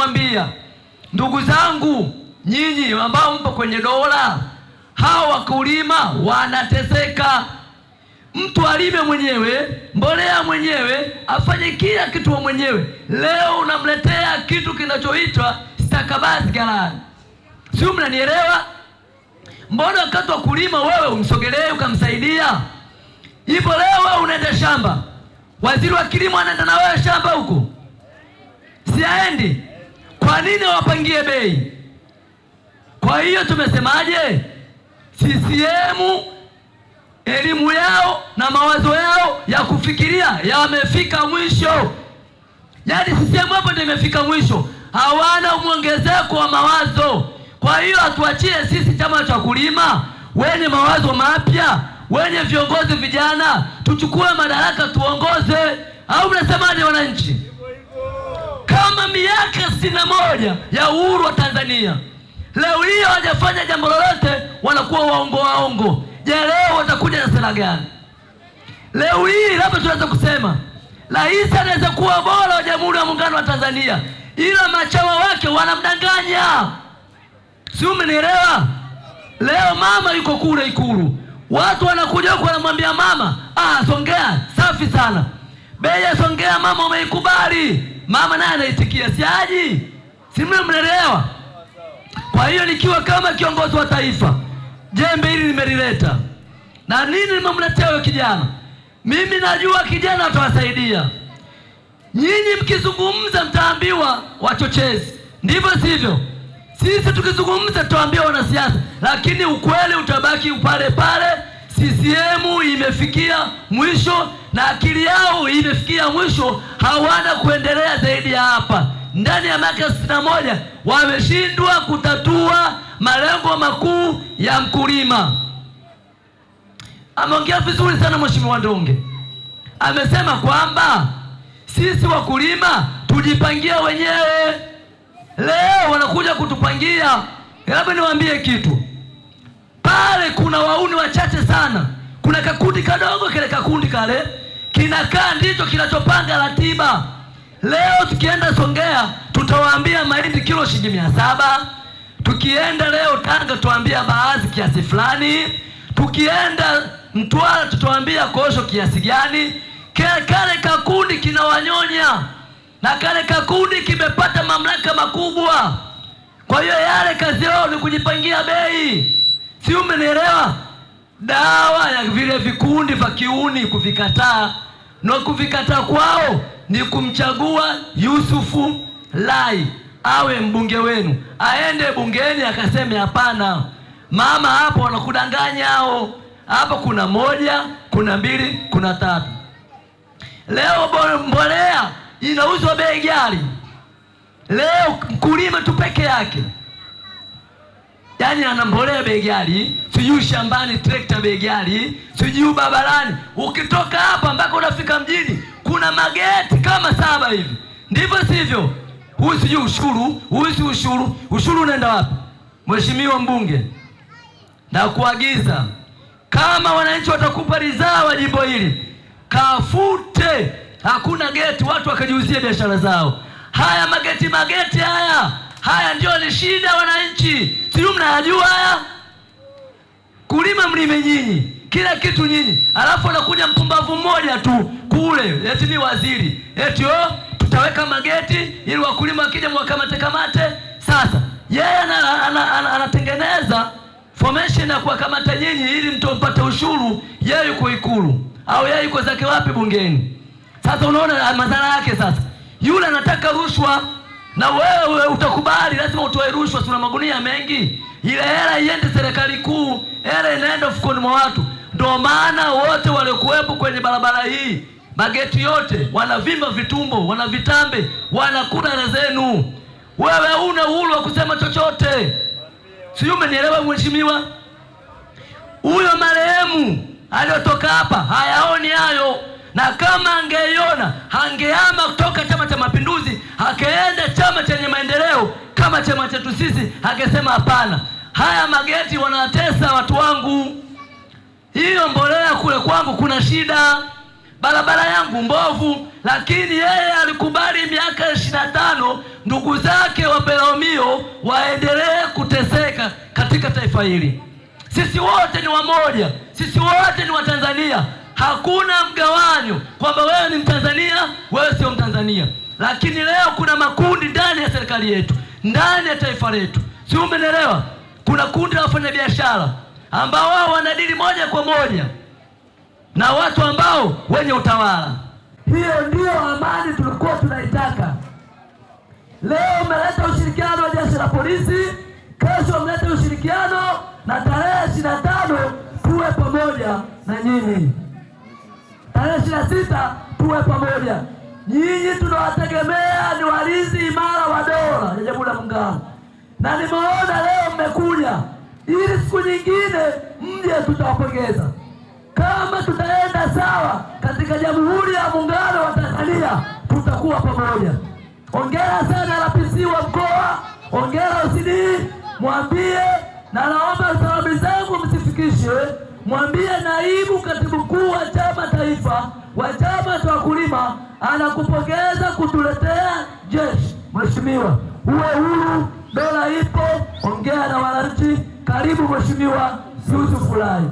namwambia, ndugu zangu nyinyi ambao mpo kwenye dola, hao wakulima wanateseka. Mtu alime mwenyewe, mbolea mwenyewe, afanye kila kitu mwenyewe. Leo unamletea kitu kinachoitwa stakabadhi ghalani. Sio, mnanielewa? Mbona wakati wa kulima wewe umsogelee ukamsaidia? Hivyo leo wewe unaenda shamba, waziri wa kilimo anaenda na wewe shamba huko, si aendi? Kwa nini wapangie bei? Kwa hiyo tumesemaje? CCM elimu yao na mawazo yao ya kufikiria yamefika mwisho. Yaani CCM hapo ndio imefika mwisho, hawana mwongezeko wa mawazo. Kwa hiyo atuachie sisi chama cha wakulima wenye mawazo mapya, wenye viongozi vijana, tuchukue madaraka tuongoze. Au mnasemaje wananchi? Kama miaka 61 ya uhuru wa Tanzania, leo hii hawajafanya jambo lolote, wanakuwa waongo. Je, leo watakuja na sera gani? Leo hii labda tunaweza kusema rais anaweza kuwa bora wa Jamhuri ya Muungano wa Tanzania, ila machawa wake wanamdanganya. Si umenielewa? Leo mama yuko kule Ikulu, watu wanakuja huko wanamwambia mama, Songea safi sana, bei ya Songea mama umeikubali. Mama naye anaitikia siaji. Si mnaelewa? Kwa hiyo nikiwa kama kiongozi wa taifa, jembe hili nimelileta. Na nini nimemletea huyo kijana? Mimi najua kijana atawasaidia. Nyinyi mkizungumza mtaambiwa wachochezi, ndivyo sivyo? Sisi tukizungumza tutaambia wanasiasa, lakini ukweli utabaki pale pale. CCM imefikia mwisho na akili yao imefikia mwisho, hawana kuendelea zaidi ya hapa. Ndani ya miaka 61 wameshindwa kutatua malengo makuu ya mkulima. Ameongea vizuri sana Mheshimiwa Ndonge, amesema kwamba sisi wakulima tujipangie wenyewe. Leo wanakuja kutupangia. Labda niwaambie kitu, pale kuna wauni wachache sana, kuna kakundi kadogo, kile kakundi kale kinakaa ndicho kinachopanga ratiba. Leo tukienda Songea tutawaambia mahindi kilo shilingi 700. Tukienda leo Tanga tutawaambia baadhi kiasi fulani. Tukienda Mtwara tutawaambia kosho kiasi gani. Kale kakundi kinawanyonya, na kale kakundi kimepata mamlaka makubwa. Kwa hiyo yale kazi yao ni kujipangia bei. Si umenielewa? Dawa ya vile vikundi vya kiuni kuvikataa, na kuvikataa kwao ni kumchagua Yusufu Lai awe mbunge wenu, aende bungeni akaseme hapana. Mama, hapo wanakudanganya hao. Hapo kuna 1, kuna 2, kuna 3. Leo mbolea inauzwa bei ghali. Leo mkulima tu peke yake, yaani ana mbolea bei ghali, sijui shambani trekta bei ghali, sijui barabarani. Ukitoka hapa mpaka unafika mjini kuna mageti kama 7 hivi, ndivyo sivyo? Huyu sijui ushuru, huyu si ushuru. Ushuru unaenda wapi? Mheshimiwa mbunge, na kuagiza kama wananchi watakupa ridhaa wa jimbo hili, kafute hakuna geti, watu wakajiuzie biashara zao. Haya mageti haya ndio ni shida wananchi. Sio mnajua haya? Kulima mlime nyinyi, kila kitu nyinyi, alafu anakuja mpumbavu mmoja tu kule, eti ni waziri, eti tutaweka mageti ili wakulima wakija mwakamate. Sasa yeye anatengeneza formation ya kuwakamata nyinyi ili mtompate ushuru. Yeye yuko Ikulu au yeye yuko zake wapi? Bungeni. Sasa unaona madhara yake. Sasa yule anataka rushwa, na wewe utakubali, lazima utoe rushwa. Tuna magunia mengi, ile hela iende serikali kuu, hela inaenda mfukoni mwa watu. Ndio maana wote waliokuwepo kwenye barabara hii, mageti yote wanavimba vitumbo, wanavitambe, wanakula hela zenu. Wewe una uhuru wa kusema chochote. Sio, umenielewa mheshimiwa? Huyo marehemu aliyotoka hapa hayaoni hayo, na kama angeiona hangeama kutoka Chama cha Mapinduzi akaenda chama chenye maendeleo kama chama chetu sisi, angesema hapana, haya mageti wanatesa watu wangu. Hiyo mbolea kule kwangu kuna shida, barabara yangu mbovu, lakini yeye alikubali miaka 25 ndugu zake wa Peramiho waendelee kuteseka katika taifa hili. Sisi wote ni wamoja, sisi wote ni Watanzania. Hakuna mgawanyo kwamba wewe ni Mtanzania, wewe sio Mtanzania. Lakini leo kuna makundi ndani ya serikali yetu, ndani ya taifa letu, si umenielewa? Kuna kundi la wafanyabiashara ambao wao wanadili moja kwa moja na watu ambao wenye utawala. Hiyo ndiyo amani tulikuwa tunaitaka. Leo umeleta ushirikiano wa jeshi la polisi, kesho umeleta ushirikiano, na tarehe 25 tuwe pamoja na nyinyi, tarehe 26 tuwe pamoja. Nyinyi tunawategemea ni walinzi imara wa dola ya Jamhuri ya Muungano, na nimeona leo mmekuja ili siku nyingine mje, tutawapongeza. Kama tutaenda sawa katika Jamhuri ya Muungano wa Tanzania, tutakuwa pamoja. Hongera sana RPC wa mkoa, hongera OCD, mwambie, na naomba salamu zangu msifikishe, mwambie naibu katibu mkuu wa chama taifa wa chama cha wakulima anakupongeza kutuletea jeshi. Mheshimiwa, uwe huru, dola ipo, ongea na wananchi. Karibu Mheshimiwa Yusuf Fulai.